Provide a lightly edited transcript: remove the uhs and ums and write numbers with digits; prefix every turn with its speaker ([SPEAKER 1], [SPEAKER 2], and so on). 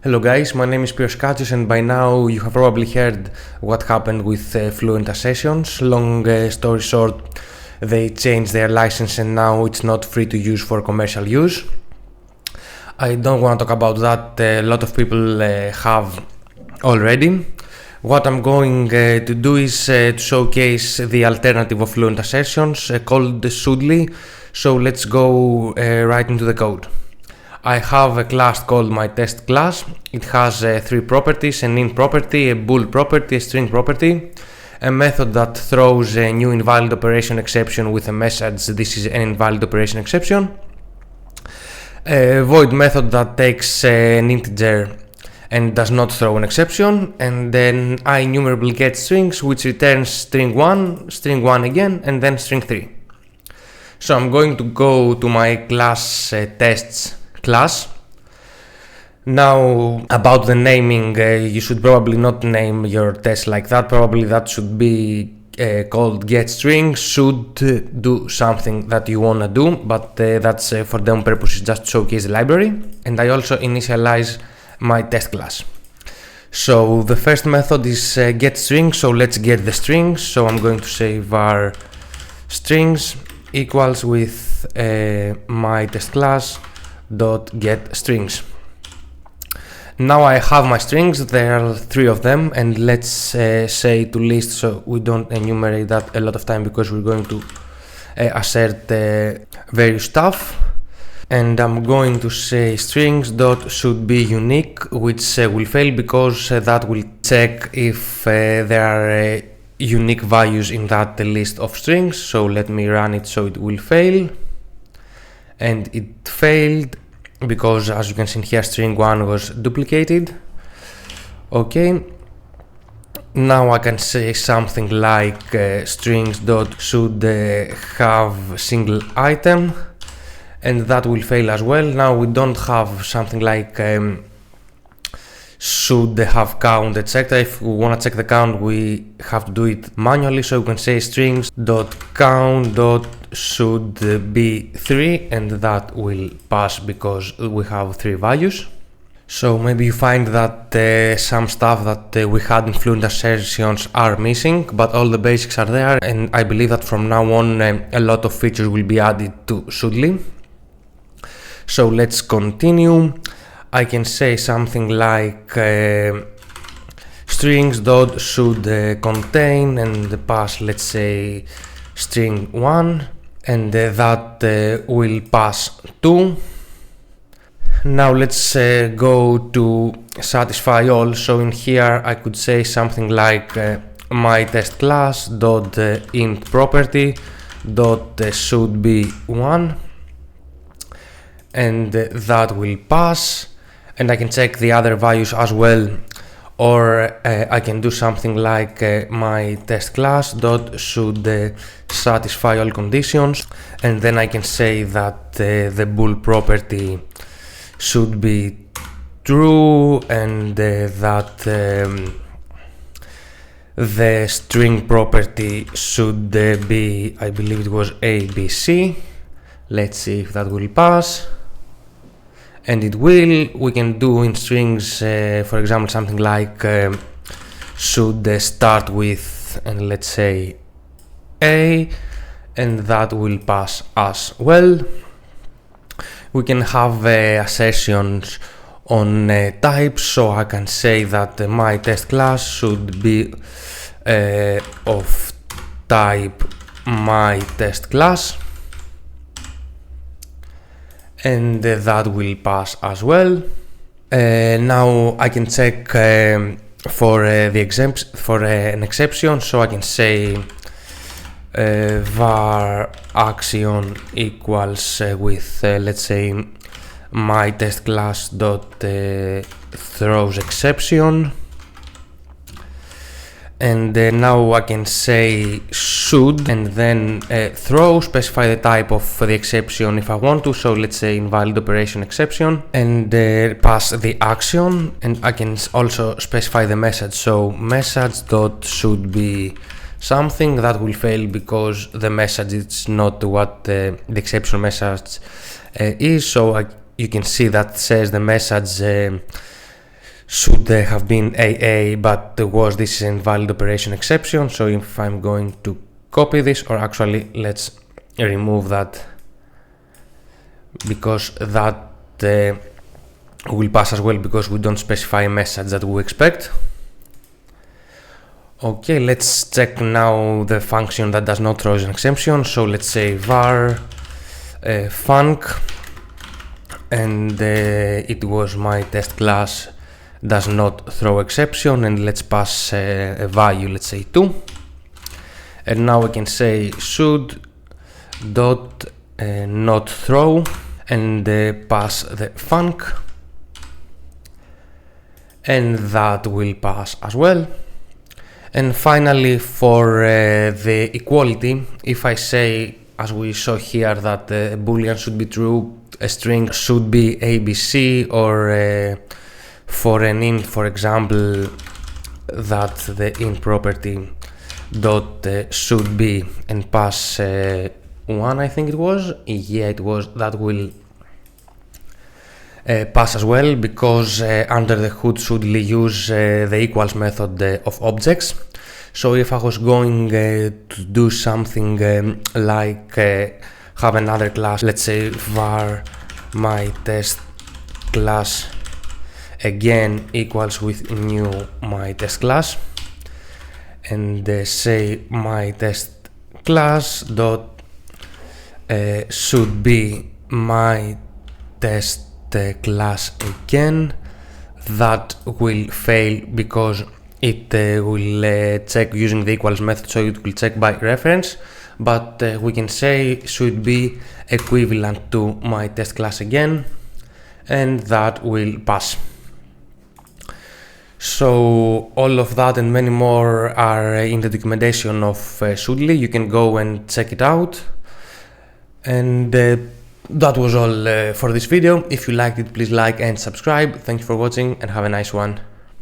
[SPEAKER 1] Hello guys, my name is Piers and by now you have probably heard what happened with Fluent Assertions. Long story short, they changed their license and now it's not free to use for commercial use. I don't want to talk about that, a lot of people have already. What I'm going to do is to showcase the alternative of Fluent Assertions called Shoodly. So let's go right into the code. I have a class called my test class. It has three properties: an int property, a bool property, a string property, a method that throws a new invalid operation exception with a message "this is an invalid operation exception", a void method that takes an integer and does not throw an exception, and then IEnumerable get strings, which returns string 1 again, and then string 3. So I'm going to go to my class tests class. Now, about the naming, you should probably not name your test like that. Probably that should be called getString. Should do something that you wanna do, but that's for demo purposes, just to showcase the library. And I also initialize my test class. So the first method is getString. So let's get the strings. So I'm going to say var strings equals with my test class dot get strings. Now I have my strings, there are three of them, and let's say to list so we don't enumerate that a lot of time because we're going to assert various stuff. And I'm going to say strings dot should be unique, which will fail because that will check if there are unique values in that list of strings. So let me run it so it will fail. And it failed because, as you can see here, string 1 was duplicated. Okay, now I can say something like strings dot should have single item, and that will fail as well. Now we don't have something like should have count, etc. If we want to check the count, we have to do it manually. So we can say strings dot count dot should be 3, and that will pass because we have 3 values. So maybe you find that some stuff that we had in Fluent Assertions are missing, but all the basics are there, and I believe that from now on a lot of features will be added to Shoodly. So let's continue. I can say something like strings dot should contain and pass, let's say, string 1, and that will pass 2. Now let's go to satisfy all. So in here I could say something like my test class dot int property dot should be 1, and that will pass. And I can check the other values as well, or I can do something like my test class dot should satisfy all conditions, and then I can say that the bool property should be true, and that the string property should be, I believe it was ABC. Let's see if that will pass. And it will. We can do in strings, for example, something like should start with, and let's say A, and that will pass as well. We can have assertions on types, so I can say that my test class should be of type my test class, and that will pass as well. Now I can check for an exception, so I can say var action equals with let's say my test class dot throws exception, and now I can say should and then throw, specify the type of the exception if I want to, so let's say invalid operation exception, and pass the action, and I can also specify the message, so message dot should be something. That will fail because the message is not what the exception message is, so you can see that says the message should have been AA, but there was this invalid operation exception. So if I'm going to copy this, or actually let's remove that, because that will pass as well, because we don't specify a message that we expect. Okay, let's check now the function that does not throw an exception. So let's say var func, and it was my test class does not throw exception, and let's pass a value, let's say 2. And now we can say should dot not throw, and pass the func, and that will pass as well. And finally, for the equality, if I say, as we saw here, that the boolean should be true, a string should be ABC, or for an int, for example, that the int property dot should be, and pass 1, I think it was. Yeah, it was. That will pass as well, because under the hood should use the equals method of objects. So if I was going to do something like have another class, let's say var my test class again equals with new my test class, and say my test class dot should be my test class again, that will fail because it will check using the equals method, so it will check by reference. But we can say should be equivalent to my test class again, and that will pass. So all of that and many more are in the documentation of Shoodly. You can go and check it out. And that was all for this video. If you liked it, please like and subscribe. Thank you for watching, and have a nice one.